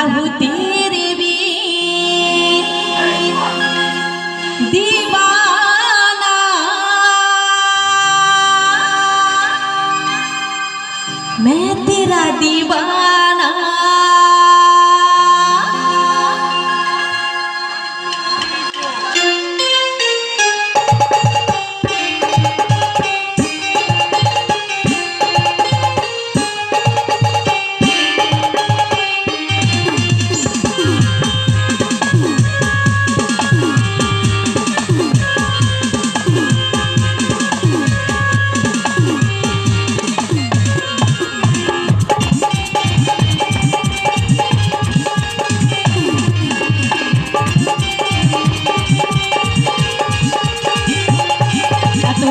हूँ तेरे दीवाना, मैं तेरा दीवाना।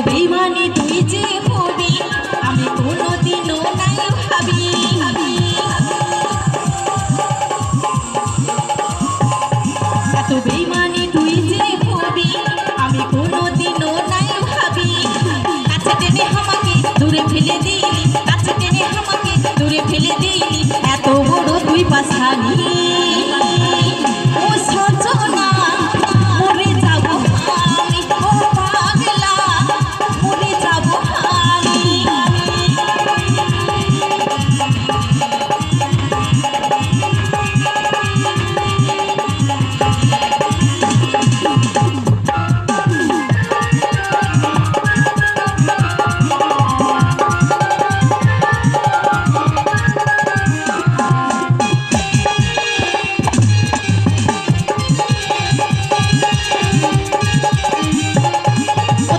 বেইমানি তুই যে হবি আমি কোনোদিনও নাই ভাবি, এত বেইমানি তুই যে হবি আমি কোনোদিনও নাই ভাবি। কাছে টেনে আমাকে দূরে ফেলে দিলি, কাছে টেনে আমাকে দূরে ফেলে দিলি, এত বড় তুই পাশানি। ও সজনা মরে যাব আমি, ও পাগলা মরে যাব আমি।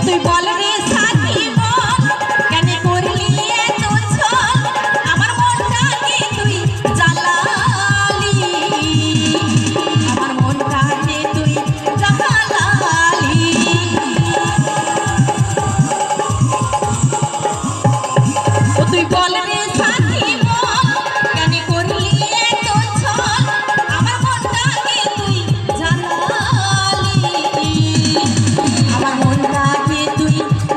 তুই বল রে সাথী বল, কেন করলি এত ছল, আমার মনটাকে তুই জ্বালালি, আমার মনটাকে তুই জ্বালালি। তুই বল রে সাথী বল, কেন করলি এত ছল, আমার মনটাকে তুই জ্বালালি, আমার মনটাকে তুই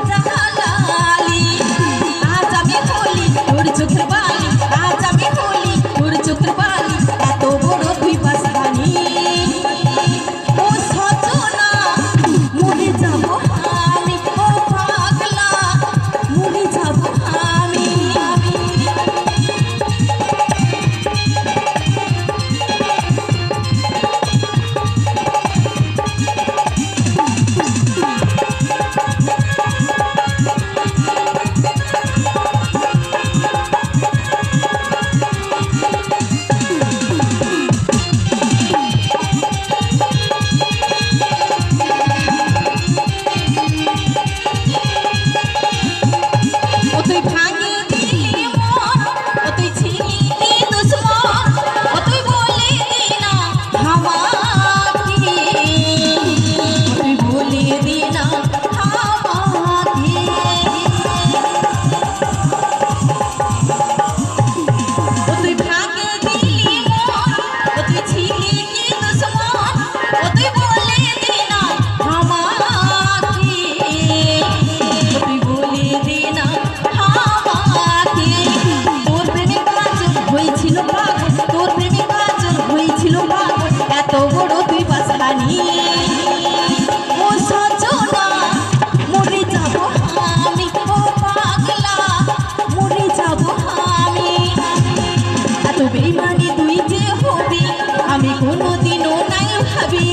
জ্বালালি। আজ আমি বলি তোর চোখের বালি, আজ আমি বলি তোর চোখের বালি, এত বড় তুই পাশানি। ও সজনা মরে যাব আমি, ও পাগলা মরে যাব আমি। ও তুই ভাঙিয়ে দিলি মন, ও তুই ছিলি দুশ্মন, ও তুই বলে দিনা আমাকে, ও তুই বলে দিনা আমাকে। ও তুই ভাঙিয়ে দিলি মন, ও তুই ছিলি দুশ্মন, ও তুই বলে দিনা আমাকে, ও তুই বলে দিনা আমাকে। তোর প্রেমে পাগল হয়েছিল পাগল, তোর প্রেমে পাগল হয়েছিল পাগল, এত বড় তুই পাশানি। ও সজনা মরে যাব আমি, ও পাগলা মরে যাব আমি। এত বেইমানি তুই যে হবি আমি কোনোদিনও নাই ভাবি।